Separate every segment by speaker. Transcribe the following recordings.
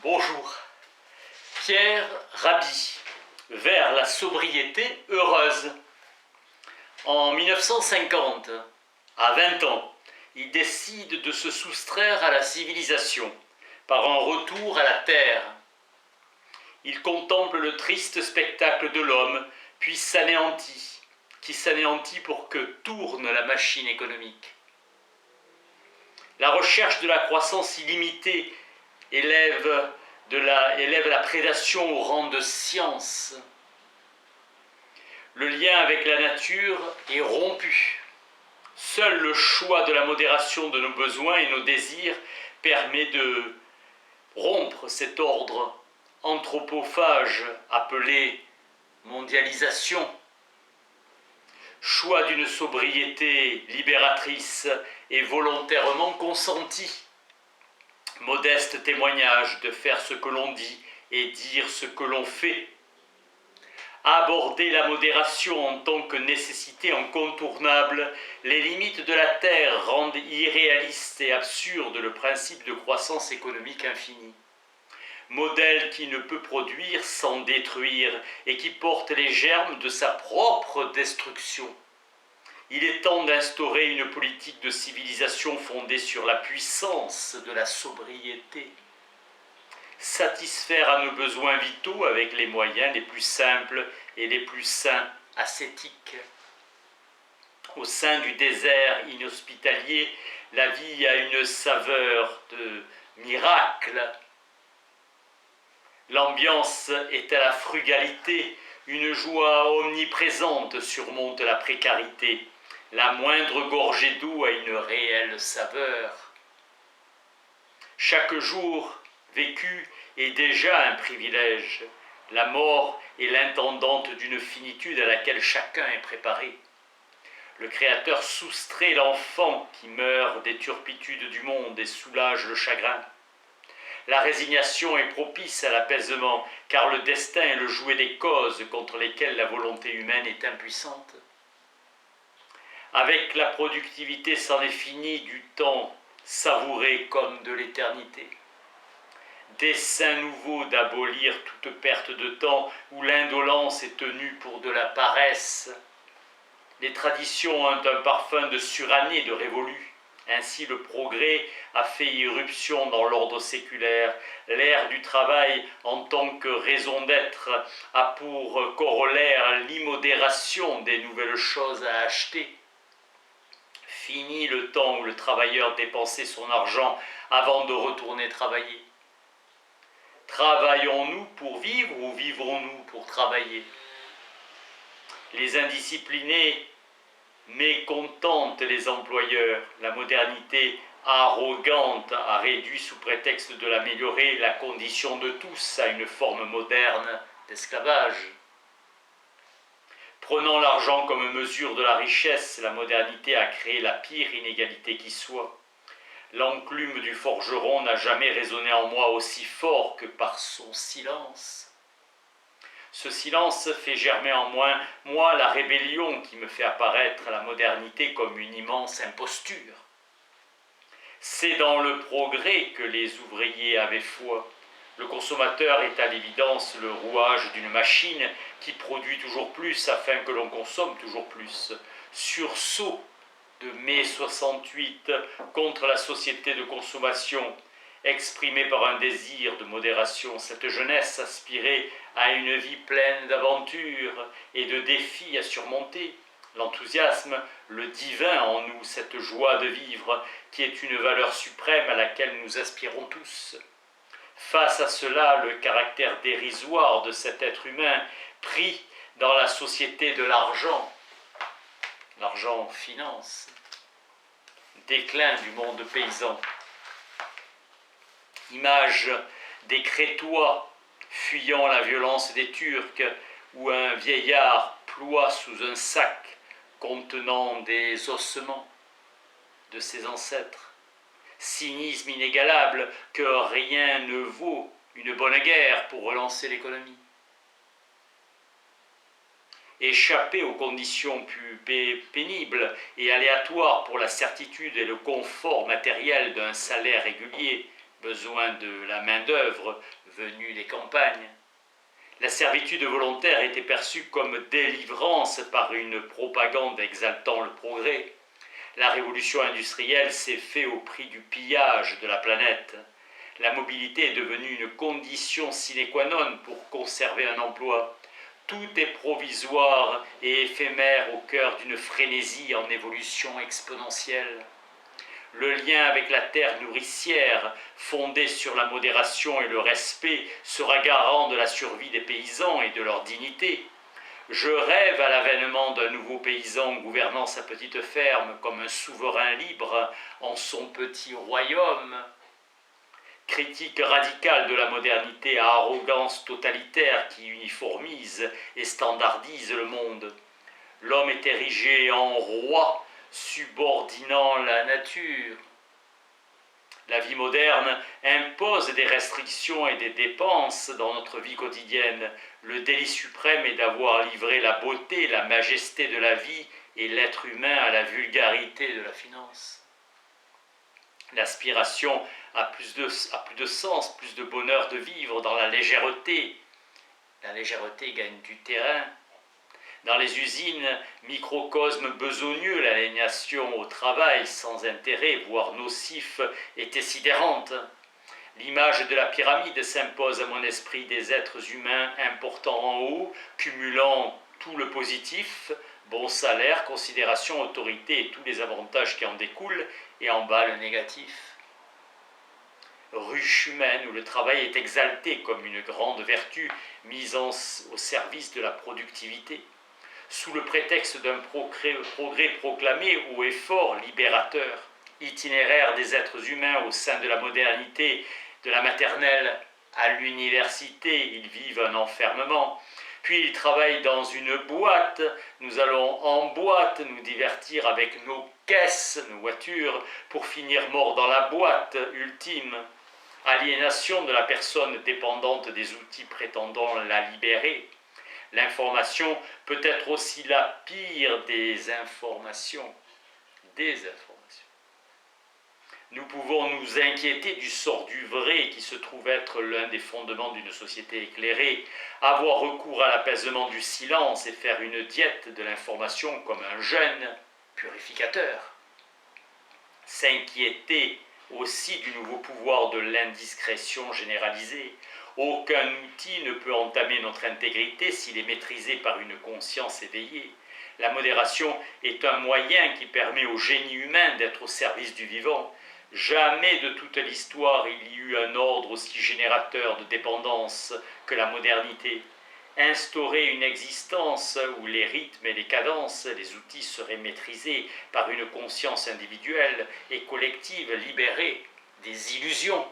Speaker 1: Bonjour. Pierre Rabhi, vers la sobriété heureuse. En 1950, à 20 ans, il décide de se soustraire à la civilisation par un retour à la terre. Il contemple le triste spectacle de l'homme, puis qui s'anéantit pour que tourne la machine économique. La recherche de la croissance illimitée élève la prédation au rang de science. Le lien avec la nature est rompu. Seul le choix de la modération de nos besoins et nos désirs permet de rompre cet ordre anthropophage appelé mondialisation. Choix d'une sobriété libératrice et volontairement consentie. Modeste témoignage de faire ce que l'on dit et dire ce que l'on fait. Aborder la modération en tant que nécessité incontournable, les limites de la terre rendent irréaliste et absurde le principe de croissance économique infinie. Modèle qui ne peut produire sans détruire et qui porte les germes de sa propre destruction. Il est temps d'instaurer une politique de civilisation fondée sur la puissance de la sobriété. Satisfaire à nos besoins vitaux avec les moyens les plus simples et les plus sains ascétiques. Au sein du désert inhospitalier, la vie a une saveur de miracle. L'ambiance est à la frugalité, une joie omniprésente surmonte la précarité. La moindre gorgée d'eau a une réelle saveur. Chaque jour vécu est déjà un privilège. La mort est l'intendante d'une finitude à laquelle chacun est préparé. Le Créateur soustrait l'enfant qui meurt des turpitudes du monde et soulage le chagrin. La résignation est propice à l'apaisement, car le destin est le jouet des causes contre lesquelles la volonté humaine est impuissante. Avec la productivité s'en est fini du temps savouré comme de l'éternité. Dessein nouveau d'abolir toute perte de temps où l'indolence est tenue pour de la paresse. Les traditions ont un parfum de suranné, de révolu. Ainsi le progrès a fait irruption dans l'ordre séculaire. L'ère du travail en tant que raison d'être a pour corollaire l'immodération des nouvelles choses à acheter. Fini le temps où le travailleur dépensait son argent avant de retourner travailler. Travaillons-nous pour vivre ou vivrons-nous pour travailler? Les indisciplinés mécontentent les employeurs. La modernité arrogante a réduit sous prétexte de l'améliorer la condition de tous à une forme moderne d'esclavage. Prenant l'argent comme mesure de la richesse, la modernité a créé la pire inégalité qui soit. L'enclume du forgeron n'a jamais résonné en moi aussi fort que par son silence. Ce silence fait germer en moi la rébellion qui me fait apparaître la modernité comme une immense imposture. C'est dans le progrès que les ouvriers avaient foi. Le consommateur est à l'évidence le rouage d'une machine qui produit toujours plus afin que l'on consomme toujours plus. Sursaut de mai 68 contre la société de consommation, exprimée par un désir de modération. Cette jeunesse aspirait à une vie pleine d'aventures et de défis à surmonter. L'enthousiasme, le divin en nous, cette joie de vivre qui est une valeur suprême à laquelle nous aspirons tous. Face à cela, le caractère dérisoire de cet être humain pris dans la société de l'argent, l'argent finance, déclin du monde paysan. Image des Crétois fuyant la violence des Turcs, où un vieillard ploie sous un sac contenant des ossements de ses ancêtres. Cynisme inégalable que rien ne vaut une bonne guerre pour relancer l'économie. Échapper aux conditions plus pénibles et aléatoires pour la certitude et le confort matériel d'un salaire régulier, besoin de la main-d'œuvre venue des campagnes. La servitude volontaire était perçue comme délivrance par une propagande exaltant le progrès. La révolution industrielle s'est faite au prix du pillage de la planète. La mobilité est devenue une condition sine qua non pour conserver un emploi. Tout est provisoire et éphémère au cœur d'une frénésie en évolution exponentielle. Le lien avec la terre nourricière, fondé sur la modération et le respect, sera garant de la survie des paysans et de leur dignité. Je rêve à l'avènement d'un nouveau paysan gouvernant sa petite ferme comme un souverain libre en son petit royaume. Critique radicale de la modernité à arrogance totalitaire qui uniformise et standardise le monde. L'homme est érigé en roi, subordonnant la nature. La vie moderne impose des restrictions et des dépenses dans notre vie quotidienne. Le délit suprême est d'avoir livré la beauté, la majesté de la vie et l'être humain à la vulgarité de la finance. L'aspiration a plus de sens, plus de bonheur de vivre dans la légèreté. La légèreté gagne du terrain. Dans les usines, microcosme besogneux, l'aliénation au travail sans intérêt, voire nocif, était sidérante. L'image de la pyramide s'impose à mon esprit des êtres humains importants en haut, cumulant tout le positif, bon salaire, considération, autorité et tous les avantages qui en découlent, et en bas le négatif. Ruche humaine où le travail est exalté comme une grande vertu mise au service de la productivité, sous le prétexte d'un progrès proclamé au effort libérateur, itinéraire des êtres humains au sein de la modernité, de la maternelle à l'université, ils vivent un enfermement. Puis ils travaillent dans une boîte, nous allons en boîte nous divertir avec nos caisses, nos voitures, pour finir morts dans la boîte ultime. Aliénation de la personne dépendante des outils prétendant la libérer. L'information peut être aussi la pire des informations. Nous pouvons nous inquiéter du sort du vrai qui se trouve être l'un des fondements d'une société éclairée, avoir recours à l'apaisement du silence et faire une diète de l'information comme un jeûne purificateur. S'inquiéter aussi du nouveau pouvoir de l'indiscrétion généralisée. Aucun outil ne peut entamer notre intégrité s'il est maîtrisé par une conscience éveillée. La modération est un moyen qui permet au génie humain d'être au service du vivant. Jamais de toute l'histoire il y eut un ordre aussi générateur de dépendance que la modernité. Instaurer une existence où les rythmes et les cadences, les outils seraient maîtrisés par une conscience individuelle et collective libérée des illusions.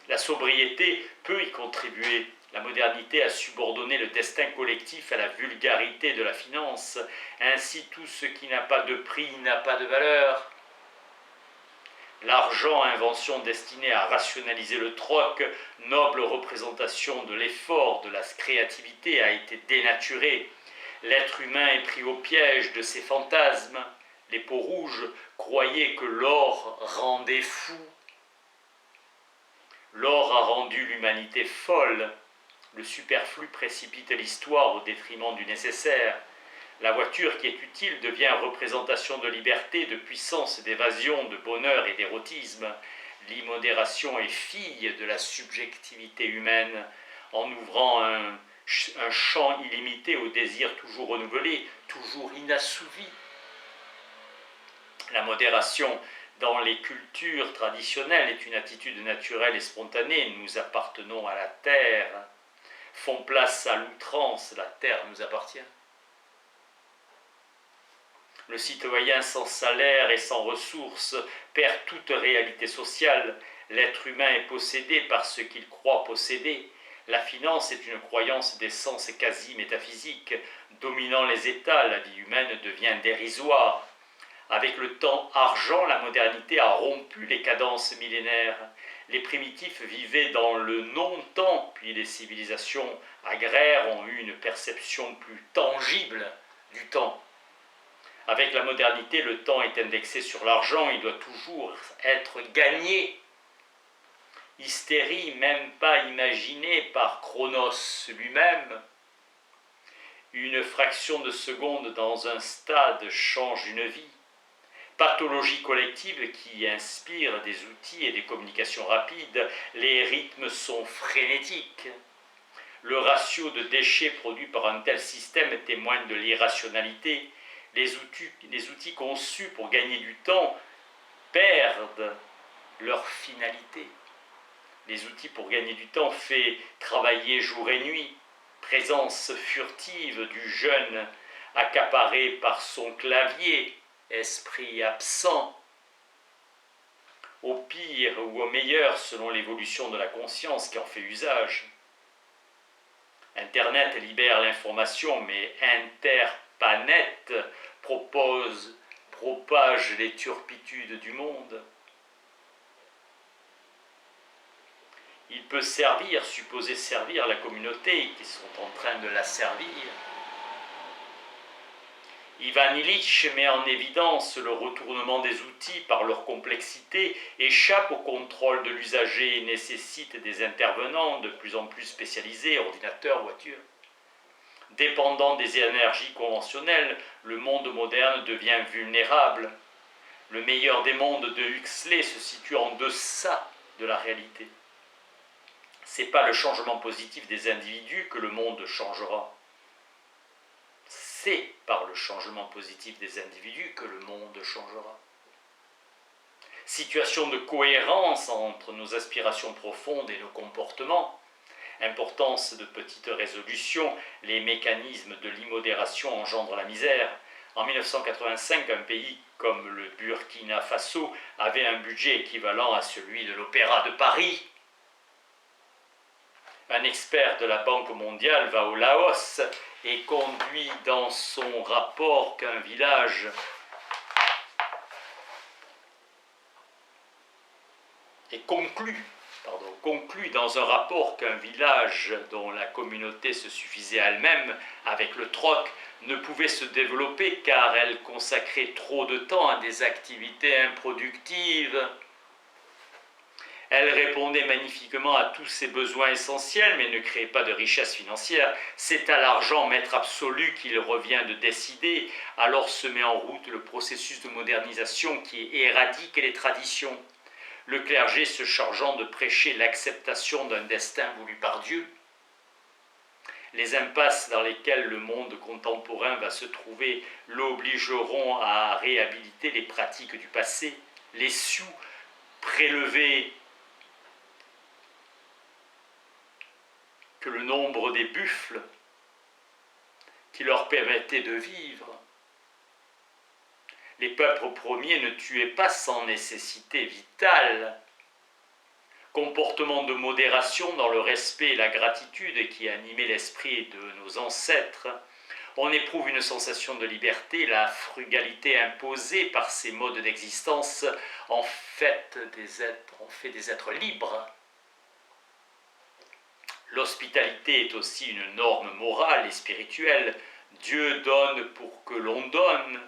Speaker 1: La sobriété peut y contribuer. La modernité a subordonné le destin collectif à la vulgarité de la finance. Ainsi, tout ce qui n'a pas de prix n'a pas de valeur. L'argent, invention destinée à rationaliser le troc, noble représentation de l'effort, de la créativité, a été dénaturé. L'être humain est pris au piège de ses fantasmes. Les peaux rouges croyaient que l'or rendait fou. L'or a rendu l'humanité folle. Le superflu précipite l'histoire au détriment du nécessaire. La voiture qui est utile devient représentation de liberté, de puissance, d'évasion, de bonheur et d'érotisme. L'immodération est fille de la subjectivité humaine, en ouvrant un champ illimité au désir toujours renouvelé, toujours inassouvi. La modération dans les cultures traditionnelles est une attitude naturelle et spontanée. Nous appartenons à la terre. Font place à l'outrance, la terre nous appartient. Le citoyen sans salaire et sans ressources perd toute réalité sociale. L'être humain est possédé par ce qu'il croit posséder. La finance est une croyance d'essence quasi métaphysique. Dominant les États, la vie humaine devient dérisoire. Avec le temps argent, la modernité a rompu les cadences millénaires. Les primitifs vivaient dans le non-temps, puis les civilisations agraires ont eu une perception plus tangible du temps. Avec la modernité, le temps est indexé sur l'argent, il doit toujours être gagné. hystérie même pas imaginée par Chronos lui-même. Une fraction de seconde dans un stade change une vie. Pathologie collective qui inspire des outils et des communications rapides, les rythmes sont frénétiques. Le ratio de déchets produits par un tel système témoigne de l'irrationalité. Les outils conçus pour gagner du temps perdent leur finalité. Les outils pour gagner du temps fait travailler jour et nuit. Présence furtive du jeune accaparé par son clavier, esprit absent. Au pire ou au meilleur selon l'évolution de la conscience qui en fait usage. Internet libère l'information, mais Interpanet propage les turpitudes du monde. Il peut servir, supposer servir la communauté qui sont en train de la servir. Ivan Illich met en évidence le retournement des outils par leur complexité, échappe au contrôle de l'usager et nécessite des intervenants de plus en plus spécialisés, ordinateurs, voitures. Dépendant des énergies conventionnelles, le monde moderne devient vulnérable. Le meilleur des mondes de Huxley se situe en deçà de la réalité. Ce n'est pas le changement positif des individus que le monde changera. C'est par le changement positif des individus que le monde changera. Situation de cohérence entre nos aspirations profondes et nos comportements. Importance de petites résolutions, les mécanismes de l'immodération engendrent la misère. En 1985, un pays comme le Burkina Faso avait un budget équivalent à celui de l'Opéra de Paris. Un expert de la Banque mondiale va au Laos et conduit dans son rapport qu'un village conclut dans un rapport qu'un village dont la communauté se suffisait à elle-même avec le troc ne pouvait se développer car elle consacrait trop de temps à des activités improductives. Elle répondait magnifiquement à tous ses besoins essentiels, mais ne créait pas de richesse financière. C'est à l'argent, maître absolu, qu'il revient de décider. Alors se met en route le processus de modernisation qui éradique les traditions. Le clergé se chargeant de prêcher l'acceptation d'un destin voulu par Dieu. Les impasses dans lesquelles le monde contemporain va se trouver l'obligeront à réhabiliter les pratiques du passé. Les sioux prélevés que le nombre des buffles qui leur permettait de vivre. Les peuples premiers ne tuaient pas sans nécessité vitale. Comportement de modération dans le respect et la gratitude qui animait l'esprit de nos ancêtres. On éprouve une sensation de liberté, la frugalité imposée par ces modes d'existence en fait des êtres libres. L'hospitalité est aussi une norme morale et spirituelle. Dieu donne pour que l'on donne.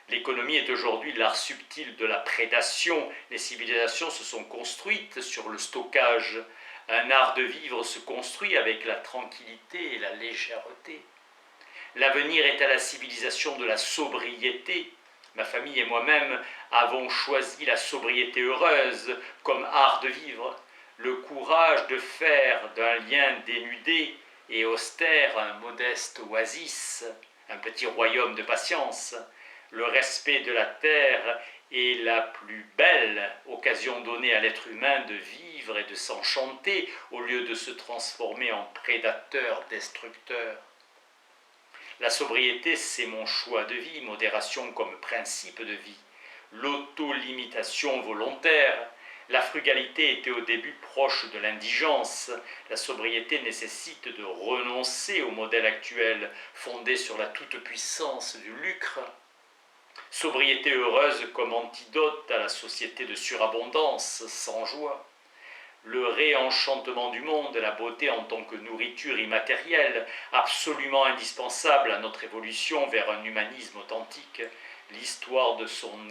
Speaker 1: L'économie est aujourd'hui l'art subtil de la prédation. Les civilisations se sont construites sur le stockage. Un art de vivre se construit avec la tranquillité et la légèreté. L'avenir est à la civilisation de la sobriété. Ma famille et moi-même avons choisi la sobriété heureuse comme art de vivre. Le courage de faire d'un lien dénudé et austère un modeste oasis, un petit royaume de patience. Le respect de la terre est la plus belle occasion donnée à l'être humain de vivre et de s'enchanter au lieu de se transformer en prédateur destructeur. La sobriété, c'est mon choix de vie, modération comme principe de vie, l'autolimitation volontaire. La frugalité était au début proche de l'indigence. La sobriété nécessite de renoncer au modèle actuel, fondé sur la toute-puissance du lucre. Sobriété heureuse comme antidote à la société de surabondance, sans joie. Le réenchantement du monde, la beauté en tant que nourriture immatérielle, absolument indispensable à notre évolution vers un humanisme authentique. L'histoire de son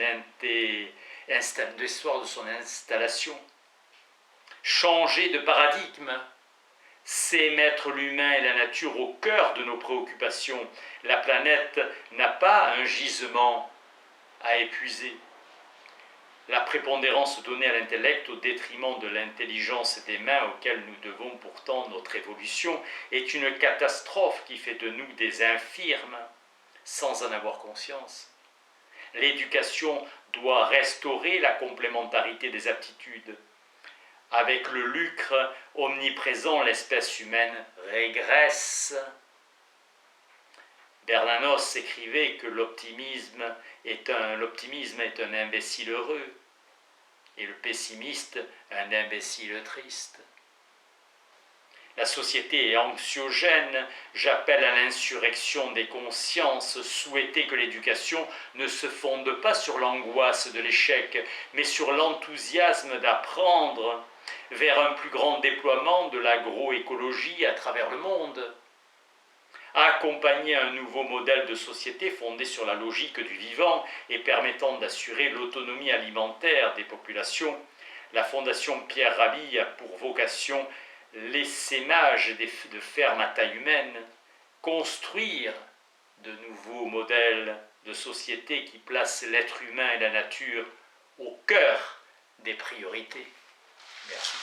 Speaker 1: installation. Changer de paradigme, c'est mettre l'humain et la nature au cœur de nos préoccupations. La planète n'a pas un gisement à épuiser. La prépondérance donnée à l'intellect au détriment de l'intelligence des mains auxquelles nous devons pourtant notre évolution est une catastrophe qui fait de nous des infirmes sans en avoir conscience. L'éducation doit restaurer la complémentarité des aptitudes. Avec le lucre omniprésent, l'espèce humaine régresse. Bernanos écrivait que l'optimisme est un imbécile heureux et le pessimiste un imbécile triste. La société est anxiogène, j'appelle à l'insurrection des consciences, souhaiter que l'éducation ne se fonde pas sur l'angoisse de l'échec, mais sur l'enthousiasme d'apprendre vers un plus grand déploiement de l'agroécologie à travers le monde. Accompagner un nouveau modèle de société fondé sur la logique du vivant et permettant d'assurer l'autonomie alimentaire des populations, la Fondation Pierre Rabhi a pour vocation l'essaimage de fermes à taille humaine, construire de nouveaux modèles de société qui placent l'être humain et la nature au cœur des priorités. Merci.